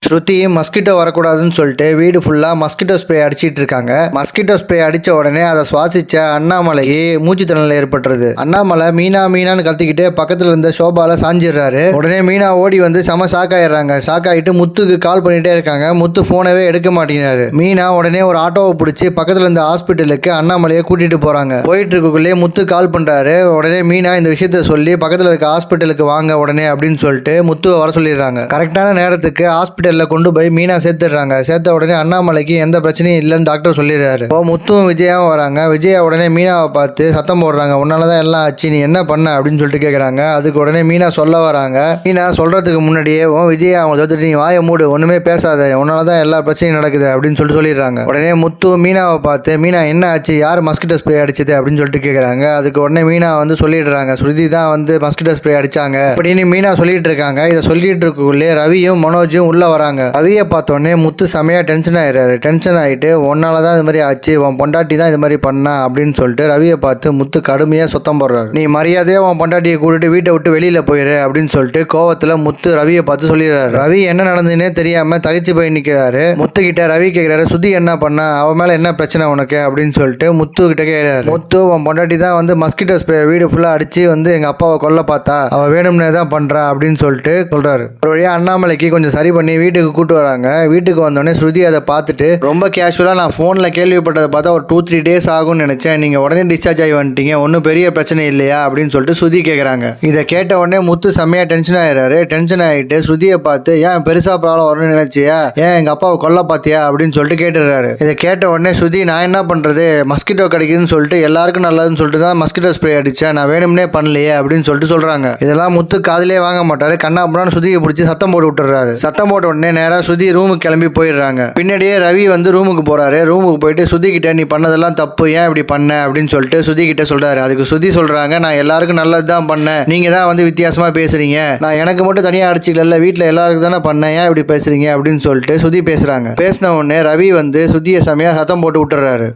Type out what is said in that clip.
ஸ்ருதி mosquito வரக்கூடாதுன்னு சொல்லிட்டு வீடு ஃபுல்லா மஸ்கிட்டோ ஸ்ப்ரே அடிச்சிட்டு இருக்காங்க. மஸ்கிட்டோ ஸ்ப்ரே அடிச்ச உடனே அதை சுவாசிச்ச அண்ணாமலைக்கு மூச்சு திணறல் ஏற்பட்டுருது. அண்ணாமலை மீனா மீனான்னு கத்திக்கிட்டு பக்கத்துல இருந்த சோபால சாஞ்சிடுறாரு. உடனே மீனா ஓடி வந்து செம ஷாக் ஆயிடுறாங்க. ஷாக் ஆகிட்டு முத்துக்கு கால் பண்ணிட்டே இருக்காங்க. முத்து போனவே எடுக்க மாட்டேங்கிறாரு. மீனா உடனே ஒரு ஆட்டோவை பிடிச்சி பக்கத்துல இருந்த ஹாஸ்பிட்டலுக்கு அண்ணாமலையை கூட்டிட்டு போறாங்க. போயிட்டு இருக்கக்குள்ளே முத்து கால் பண்றாரு. உடனே மீனா இந்த விஷயத்த சொல்லி பக்கத்துல இருக்க ஹாஸ்பிட்டலுக்கு வாங்க உடனே அப்படின்னு சொல்லிட்டு முத்துவை வர சொல்லிடுறாங்க. கரெக்டான நேரத்துக்கு ஹாஸ்பிட்டல் கொண்டு போய் மீனா சேர்த்துடுறாங்க. சேர்த்த உடனே அண்ணாமலைக்கு எந்த பிரச்சனையும் இல்லைன்னு டாக்டர் சொல்லிடுறாரு. இப்போ முத்துவும் விஜயாவும் வராங்க. விஜயா உடனே மீனாவை பார்த்து சத்தம் போடுறாங்க. உன்னாலதான் எல்லாம் ஆச்சு, நீ என்ன பண்ண அப்படின்னு சொல்லிட்டு கேட்கறாங்க. அதுக்கு உடனே மீனா சொல்ல வராங்க. மீனா சொல்றதுக்கு முன்னாடியே விஜயா அவங்க தோத்துட்டு நீ வாயை மூடு, ஒண்ணுமே பேசாத, உன்னாலதான் எல்லா பிரச்சனையும் நடக்குது அப்படின்னு சொல்லிடுறாங்க. உடனே முத்து மீனாவை பார்த்து மீனா என்ன ஆச்சு, யார் மஸ்கிட்டோ ஸ்ப்ரே அடிச்சது அப்படின்னு சொல்லிட்டு கேட்கறாங்க. அதுக்கு உடனே மீனா வந்து சொல்லிடுறாங்க, ஸ்ருதி தான் வந்து மஸ்கிட்டோ ஸ்ப்ரே அடிச்சாங்க அப்படின்னு மீனா சொல்லிட்டு இருக்காங்க. இதை சொல்லிட்டு இருக்கக்குள்ளே ரவியும் மனோஜும் உள்ள வராங்க. ரவியை பார்த்தோன்னே முத்து செமையா டென்ஷன் ஆயிடுறாரு. டென்ஷன் ஆகிட்டு உன்னாலதான் இது மாதிரி ஆச்சு, உன் பொண்டாட்டி தான் இது மாதிரி பண்ணா அப்படின்னு சொல்லிட்டு ரவியை பார்த்து முத்து கடுமையா சுத்தம் போடுறாரு. நீ மரியாதையா உன் பொண்டாட்டியை கூட்டிட்டு வீட்டை விட்டு வெளியில போயிரு அப்படின்னு சொல்லிட்டு கோவத்துல முத்து ரவியை பார்த்து சொல்லிடுறாரு. ரவி என்ன நடந்துன்னே தெரியாம தகைச்சு போய் நிக்கிறாரு. முத்து கிட்ட ரவி கேட்கிறாரு, சுதி என்ன பண்ணா, அவ மேல என்ன பிரச்சனை உனக்கு அப்படின்னு சொல்லிட்டு முத்து கிட்ட கேட்கிறாரு. முத்து உன் பொண்டாட்டி தான் வந்து மஸ்கிட்டோ ஸ்ப்ரே வீடு ஃபுல்லா அடிச்சு வந்து எங்க அப்பாவை கொல்ல பார்த்தா, அவ வேணும்னே தான் பண்றா அப்படின்னு சொல்லிட்டு சொல்றாரு. ஒரு வழியா அண்ணாமலைக்கு கொஞ்சம் சரி பண்ணி வீட்டுக்கு கூட்டு வராங்க. வீட்டுக்கு வந்தோடனே ஸ்ருதி அதை பார்த்துட்டு ரொம்ப கேஷுவலா, நான் போன்ல கேள்விப்பட்டதை பார்த்தா ஒரு 2-3 days ஆகும்னு நினைச்சேன், நீங்க உடனே டிஸ்சார்ஜ் ஆகி வந்துட்டீங்க, ஒன்றும் பெரிய பிரச்சனை இல்லையா அப்படின்னு சொல்லிட்டு ஸ்ருதி கேட்கறாங்க. இதை கேட்ட உடனே முத்து செம்மையா டென்ஷன் ஆயிடுறாரு. டென்ஷன் ஆகிட்டு ஸ்ருதியை பார்த்து ஏன் பெருசா ப்ராப்ளம் வரும்னு நினைச்சியா, ஏன் எங்க அப்பாவை கொல்ல பார்த்தியா அப்படின்னு சொல்லிட்டு கேட்டுறாரு. இதை கேட்ட உடனே ஸ்ருதி நான் என்ன பண்றது, மஸ்கிட்டோ கிடைக்குதுன்னு சொல்லிட்டு எல்லாருக்கும் நல்லதுன்னு சொல்லிட்டு தான் மஸ்கிட்டோ ஸ்ப்ரே அடிச்சேன், நான் வேணும்னே பண்ணலையே அப்படின்னு சொல்லிட்டு சொல்றாங்க. இதெல்லாம் முத்து காதிலே வாங்க மாட்டாரு. கண்ணாப்புறான்னு ஸ்ருதியை பிடிச்சி சத்தம் போட்டு விட்டுறாரு. சத்தம் போட்ட உடனே நேரா ஸ்ருதி ரூமுக்கு கிளம்பி போயிடுறாங்க. பின்னாடியே ரவி வந்து ரூமுக்கு போறாரு. ரூமுக்கு போயிட்டு ஸ்ருதி கிட்ட நீ பண்ணதெல்லாம் தப்பு, ஏன் இப்படி பண்ண அப்படின்னு சொல்லிட்டு ஸ்ருதி கிட்ட சொல்றாரு. அதுக்கு ஸ்ருதி சொல்றாங்க, நான் எல்லாருக்கும் நல்லது தான் பண்ணேன், நீங்க தான் வந்து வித்தியாசமா பேசுறீங்க, நான் எனக்கு மட்டும் தனியா அடிச்சுக்கல, வீட்டுல எல்லாருக்கும் தானே பண்ணேன், ஏன் இப்படி பேசுறீங்க அப்படின்னு சொல்லிட்டு ஸ்ருதி பேசுறாங்க. பேசின உடனே ரவி வந்து ஸ்ருதியை செமையா சத்தம் போட்டு விட்டுறாரு.